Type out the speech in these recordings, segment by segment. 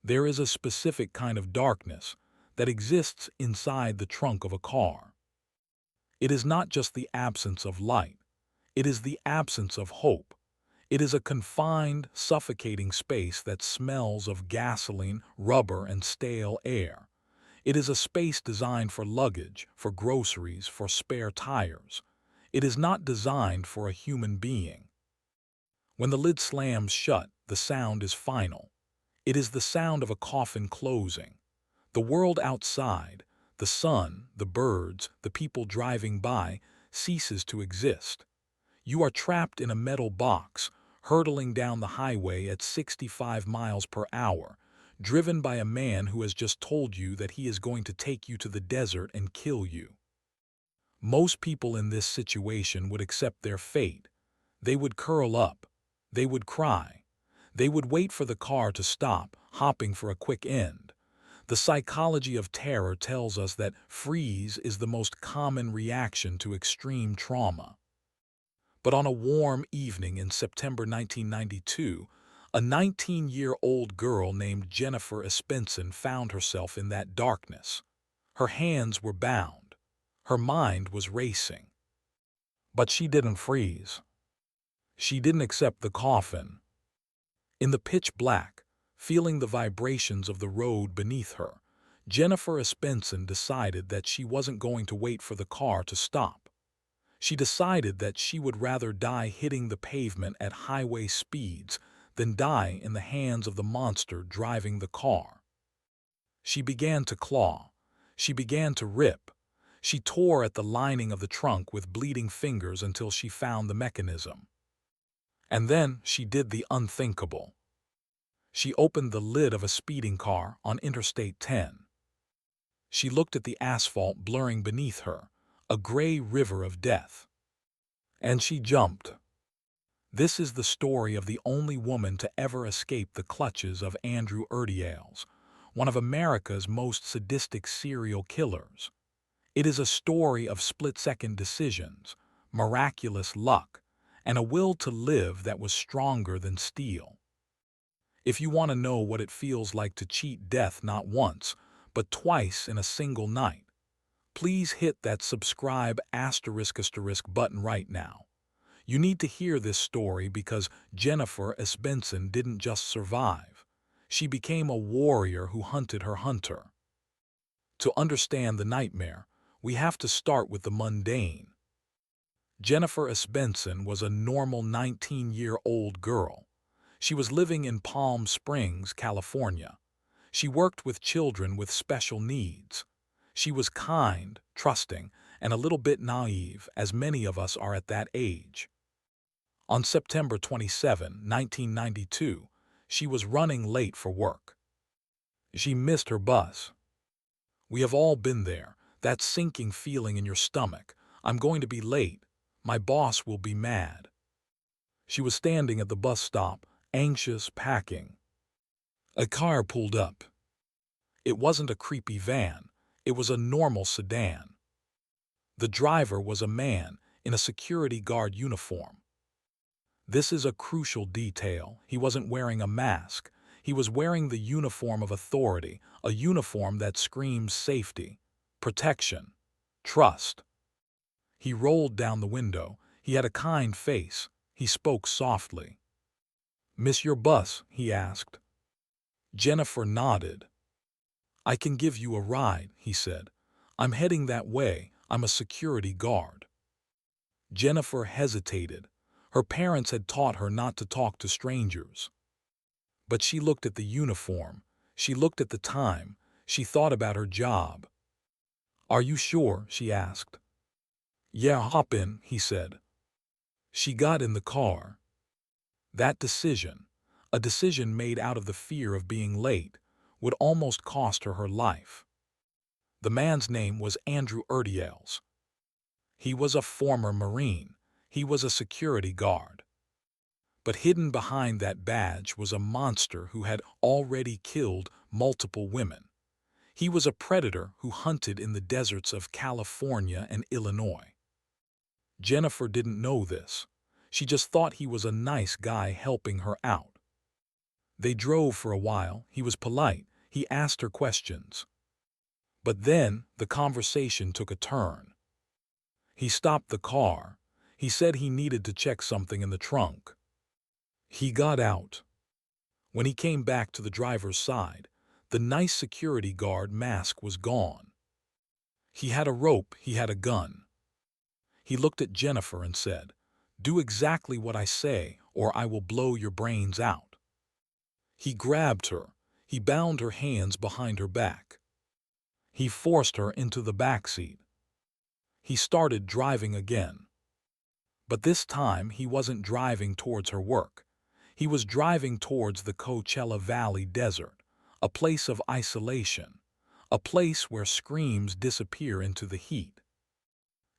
There is a specific kind of darkness that exists inside the trunk of a car. It is not just the absence of light, it is the absence of hope. It is a confined, suffocating space that smells of gasoline, rubber, and stale air. It is a space designed for luggage, for groceries, for spare tires. It is not designed for a human being. When the lid slams shut, the sound is final. It is the sound of a coffin closing. The world outside, the sun, the birds, the people driving by, ceases to exist. You are trapped in a metal box, hurtling down the highway at 65 miles per hour, driven by a man who has just told you that he is going to take you to the desert and kill you. Most people in this situation would accept their fate. They would curl up. They would cry. They would wait for the car to stop, hopping for a quick end. The psychology of terror tells us that freeze is the most common reaction to extreme trauma. But on a warm evening in September 1992, a 19-year-old girl named Jennifer Asbenson found herself in that darkness. Her hands were bound. Her mind was racing. But she didn't freeze. She didn't accept the coffin. In the pitch black, feeling the vibrations of the road beneath her, Jennifer Asbenson decided that she wasn't going to wait for the car to stop. She decided that she would rather die hitting the pavement at highway speeds than die in the hands of the monster driving the car. She began to claw. She began to rip. She tore at the lining of the trunk with bleeding fingers until she found the mechanism. And then she did the unthinkable. She opened the lid of a speeding car on Interstate 10. She looked at the asphalt blurring beneath her, a gray river of death. And she jumped. This is the story of the only woman to ever escape the clutches of Andrew Urdiales, one of America's most sadistic serial killers. It is a story of split-second decisions, miraculous luck, and a will to live that was stronger than steel. If you want to know what it feels like to cheat death not once, but twice in a single night, please hit that subscribe ** button right now. You need to hear this story because Jennifer Asbenson didn't just survive. She became a warrior who hunted her hunter. To understand the nightmare, we have to start with the mundane. Jennifer Asbenson was a normal 19-year-old girl. She was living in Palm Springs, California. She worked with children with special needs. She was kind, trusting, and a little bit naive, as many of us are at that age. On September 27, 1992, she was running late for work. She missed her bus. We have all been there, that sinking feeling in your stomach. I'm going to be late. My boss will be mad. She was standing at the bus stop, anxious, packing. A car pulled up. It wasn't a creepy van. It was a normal sedan. The driver was a man in a security guard uniform. This is a crucial detail. He wasn't wearing a mask. He was wearing the uniform of authority, a uniform that screams safety, protection, trust. He rolled down the window. He had a kind face. He spoke softly. "Miss your bus?" he asked. Jennifer nodded. "I can give you a ride," he said. "I'm heading that way. I'm a security guard." Jennifer hesitated. Her parents had taught her not to talk to strangers. But she looked at the uniform. She looked at the time. She thought about her job. "Are you sure?" she asked. "Yeah, hop in," he said. She got in the car. That decision, a decision made out of the fear of being late, would almost cost her her life. The man's name was Andrew Urdiales. He was a former Marine. He was a security guard. But hidden behind that badge was a monster who had already killed multiple women. He was a predator who hunted in the deserts of California and Illinois. Jennifer didn't know this. She just thought he was a nice guy helping her out. They drove for a while. He was polite. He asked her questions. But then the conversation took a turn. He stopped the car. He said he needed to check something in the trunk. He got out. When he came back to the driver's side, the nice security guard mask was gone. He had a rope, he had a gun. He looked at Jennifer and said, "Do exactly what I say, or I will blow your brains out." He grabbed her. He bound her hands behind her back. He forced her into the back seat. He started driving again. But this time he wasn't driving towards her work. He was driving towards the Coachella Valley Desert, a place of isolation, a place where screams disappear into the heat.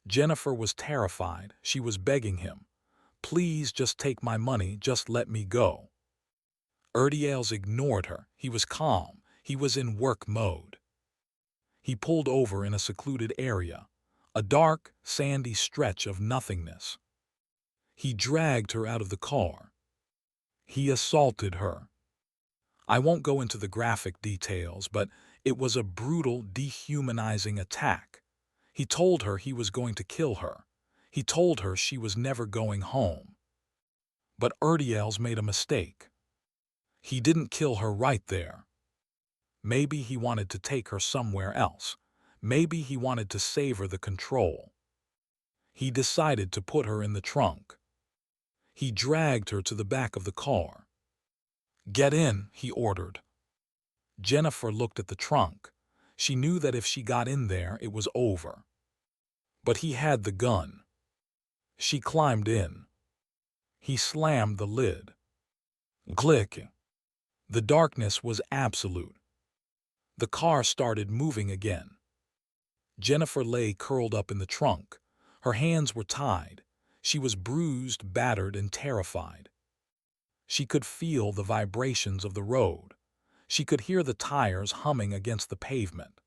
Jennifer was terrified. She was begging him, "Please just take my money, just let me go." Urdiales ignored her. He was calm. He was in work mode. He pulled over in a secluded area, a dark, sandy stretch of nothingness. He dragged her out of the car. He assaulted her. I won't go into the graphic details, but it was a brutal, dehumanizing attack. He told her he was going to kill her. He told her she was never going home. But Urdiales made a mistake. He didn't kill her right there. Maybe he wanted to take her somewhere else. Maybe he wanted to savor the control. He decided to put her in the trunk. He dragged her to the back of the car. "Get in," he ordered. Jennifer looked at the trunk. She knew that if she got in there, it was over. But he had the gun. She climbed in. He slammed the lid. Click. The darkness was absolute. The car started moving again. Jennifer lay curled up in the trunk. Her hands were tied. She was bruised, battered, and terrified. She could feel the vibrations of the road. She could hear the tires humming against the pavement.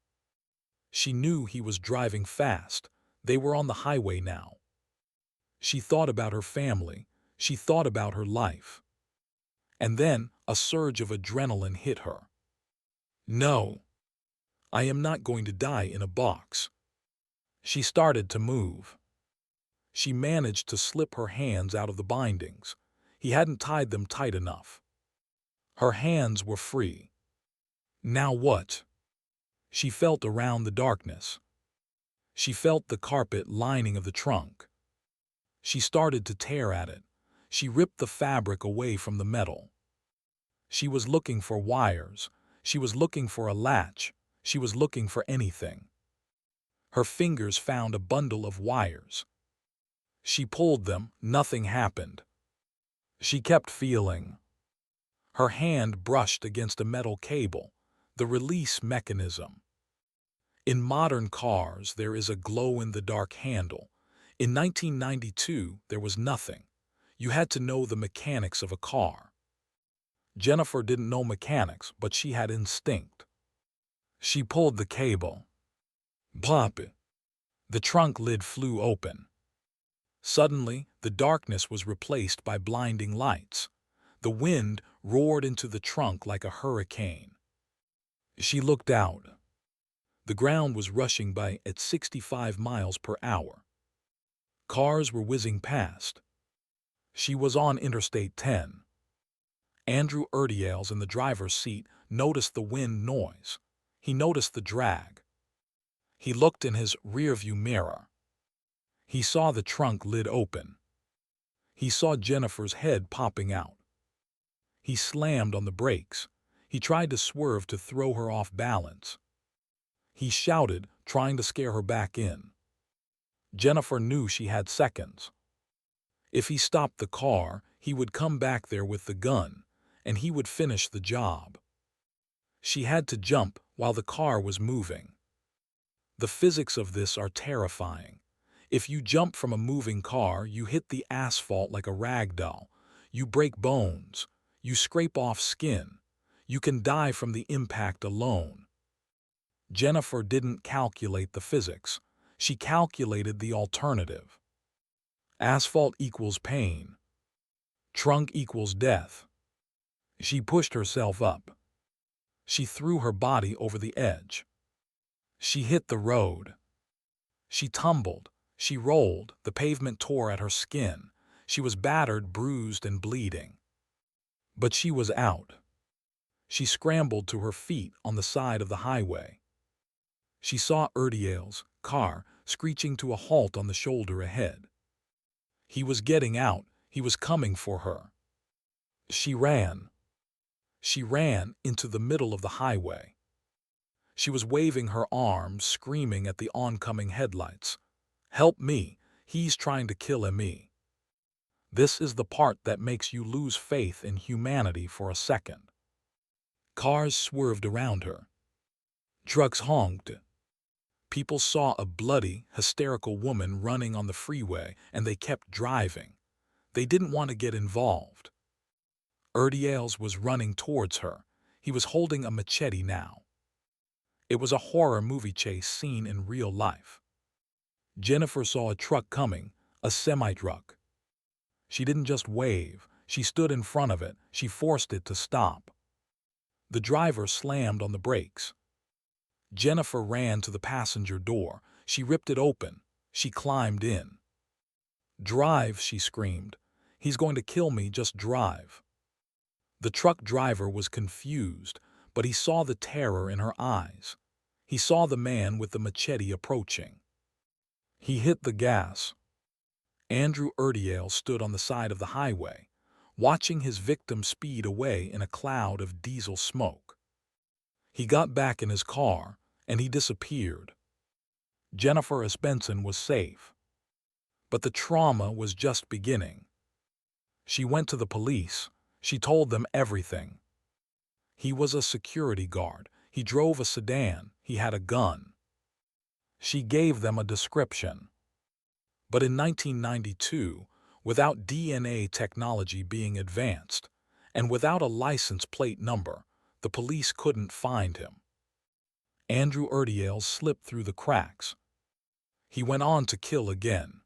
She knew he was driving fast. They were on the highway now. She thought about her family. She thought about her life. And then a surge of adrenaline hit her. "No, I am not going to die in a box." She started to move. She managed to slip her hands out of the bindings. He hadn't tied them tight enough. Her hands were free. Now what? She felt around the darkness. She felt the carpet lining of the trunk. She started to tear at it. She ripped the fabric away from the metal. She was looking for wires. She was looking for a latch. She was looking for anything. Her fingers found a bundle of wires. She pulled them. Nothing happened. She kept feeling. Her hand brushed against a metal cable, the release mechanism. In modern cars, there is a glow-in-the-dark handle. In 1992, there was nothing. You had to know the mechanics of a car. Jennifer didn't know mechanics, but she had instinct. She pulled the cable. Plop! The trunk lid flew open. Suddenly, the darkness was replaced by blinding lights. The wind roared into the trunk like a hurricane. She looked out. The ground was rushing by at 65 miles per hour. Cars were whizzing past. She was on Interstate 10. Andrew Urdiales in the driver's seat noticed the wind noise. He noticed the drag. He looked in his rearview mirror. He saw the trunk lid open. He saw Jennifer's head popping out. He slammed on the brakes. He tried to swerve to throw her off balance. He shouted, trying to scare her back in. Jennifer knew she had seconds. If he stopped the car, he would come back there with the gun, and he would finish the job. She had to jump while the car was moving. The physics of this are terrifying. If you jump from a moving car, you hit the asphalt like a rag doll. You break bones. You scrape off skin. You can die from the impact alone. Jennifer didn't calculate the physics. She calculated the alternative. Asphalt equals pain. Trunk equals death. She pushed herself up. She threw her body over the edge. She hit the road. She tumbled. She rolled. The pavement tore at her skin. She was battered, bruised, and bleeding. But she was out. She scrambled to her feet on the side of the highway. She saw Urdiales' car screeching to a halt on the shoulder ahead. He was getting out. He was coming for her. She ran. She ran into the middle of the highway. She was waving her arms, screaming at the oncoming headlights. "Help me! He's trying to kill me." This is the part that makes you lose faith in humanity for a second. Cars swerved around her. Trucks honked. People saw a bloody, hysterical woman running on the freeway, and they kept driving. They didn't want to get involved. Urdiales was running towards her. He was holding a machete now. It was a horror movie chase scene in real life. Jennifer saw a truck coming, a semi-truck. She didn't just wave. She stood in front of it. She forced it to stop. The driver slammed on the brakes. Jennifer ran to the passenger door. She ripped it open. She climbed in. "Drive," she screamed. "He's going to kill me, just drive." The truck driver was confused, but he saw the terror in her eyes. He saw the man with the machete approaching. He hit the gas. Andrew Urdiales stood on the side of the highway, watching his victim speed away in a cloud of diesel smoke. He got back in his car, and he disappeared. Jennifer Asbenson was safe. But the trauma was just beginning. She went to the police. She told them everything. He was a security guard. He drove a sedan. He had a gun. She gave them a description. But in 1992, without DNA technology being advanced, and without a license plate number, the police couldn't find him. Andrew Urdiales slipped through the cracks. He went on to kill again.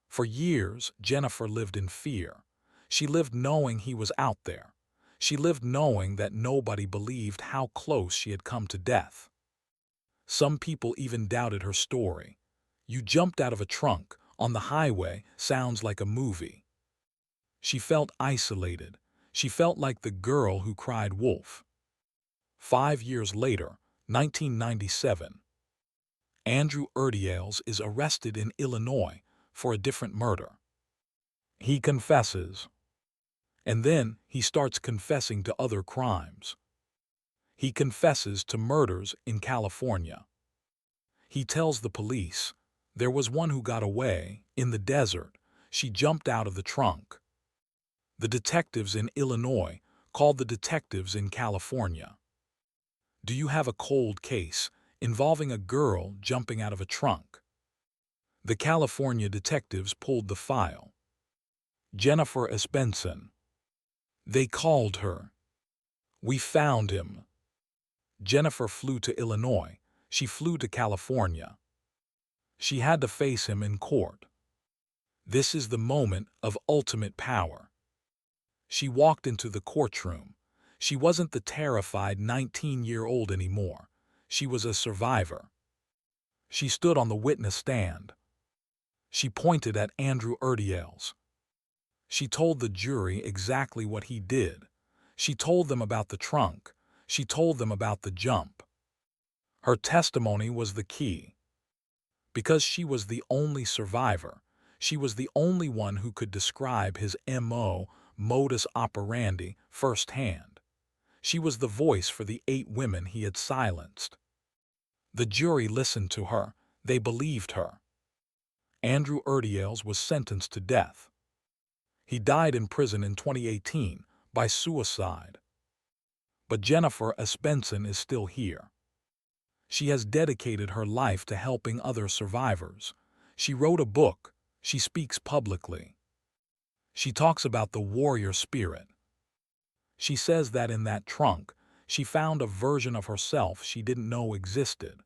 For years, Jennifer lived in fear. She lived knowing he was out there. She lived knowing that nobody believed how close she had come to death. Some people even doubted her story. "You jumped out of a trunk on the highway sounds like a movie." She felt isolated. She felt like the girl who cried wolf. 5 years later, 1997, Andrew Urdiales is arrested in Illinois for a different murder. He confesses. And then he starts confessing to other crimes. He confesses to murders in California. He tells the police, "There was one who got away, in the desert. She jumped out of the trunk." The detectives in Illinois called the detectives in California. "Do you have a cold case involving a girl jumping out of a trunk?" The California detectives pulled the file. Jennifer Asbenson. They called her. "We found him." Jennifer flew to Illinois. She flew to California. She had to face him in court. This is the moment of ultimate power. She walked into the courtroom. She wasn't the terrified 19-year-old anymore. She was a survivor. She stood on the witness stand. She pointed at Andrew Urdiales. She told the jury exactly what he did. She told them about the trunk. She told them about the jump. Her testimony was the key. Because she was the only survivor, she was the only one who could describe his MO, modus operandi, firsthand. She was the voice for the 8 women he had silenced. The jury listened to her. They believed her. Andrew Urdiales was sentenced to death. He died in prison in 2018 by suicide. But Jennifer Asbenson is still here. She has dedicated her life to helping other survivors. She wrote a book. She speaks publicly. She talks about the warrior spirit. She says that in that trunk, she found a version of herself she didn't know existed,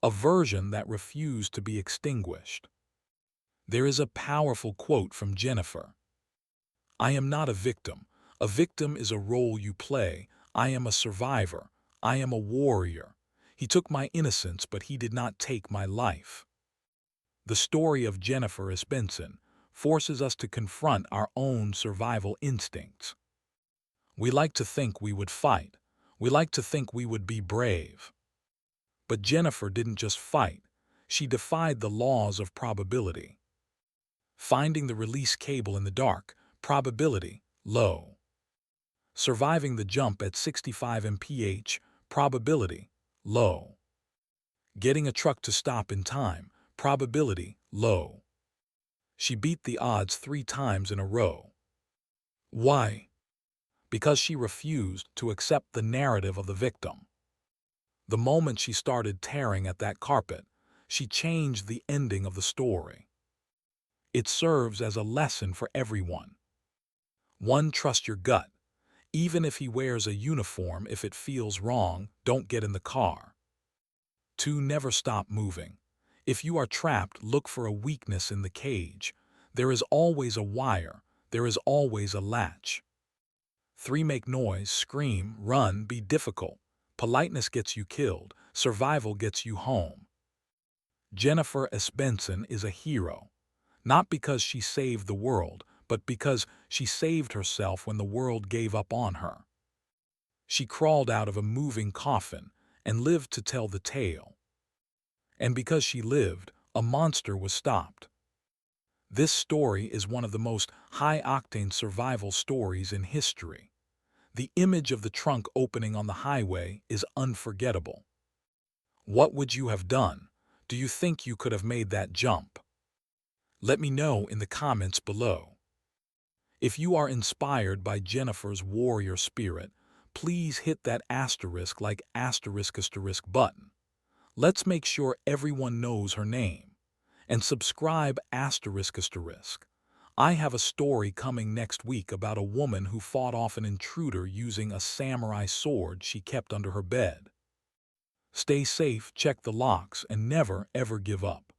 a version that refused to be extinguished. There is a powerful quote from Jennifer. "I am not a victim. A victim is a role you play. I am a survivor. I am a warrior. He took my innocence, but he did not take my life. The story of Jennifer Asbenson forces us to confront our own survival instincts. We like to think we would fight. We like to think we would be brave. But Jennifer didn't just fight. She defied the laws of probability. Finding the release cable in the dark, probability, low. Surviving the jump at 65 mph, probability, low. Getting a truck to stop in time, probability, low. She beat the odds 3 times in a row. Why? Because she refused to accept the narrative of the victim. The moment she started tearing at that carpet, she changed the ending of the story. It serves as a lesson for everyone. 1. Trust your gut. Even if he wears a uniform, if it feels wrong, don't get in the car. 2. Never stop moving. If you are trapped, look for a weakness in the cage. There is always a wire. There is always a latch. 3. Make noise, scream, run, be difficult. Politeness gets you killed. Survival gets you home. Jennifer Asbenson is a hero. Not because she saved the world, but because she saved herself when the world gave up on her. She crawled out of a moving coffin and lived to tell the tale. And because she lived, a monster was stopped. This story is one of the most high-octane survival stories in history. The image of the trunk opening on the highway is unforgettable. What would you have done? Do you think you could have made that jump? Let me know in the comments below. If you are inspired by Jennifer's warrior spirit, please hit that asterisk like asterisk button. Let's make sure everyone knows her name. And subscribe asterisk. I have a story coming next week about a woman who fought off an intruder using a samurai sword she kept under her bed. Stay safe, check the locks, and never ever give up.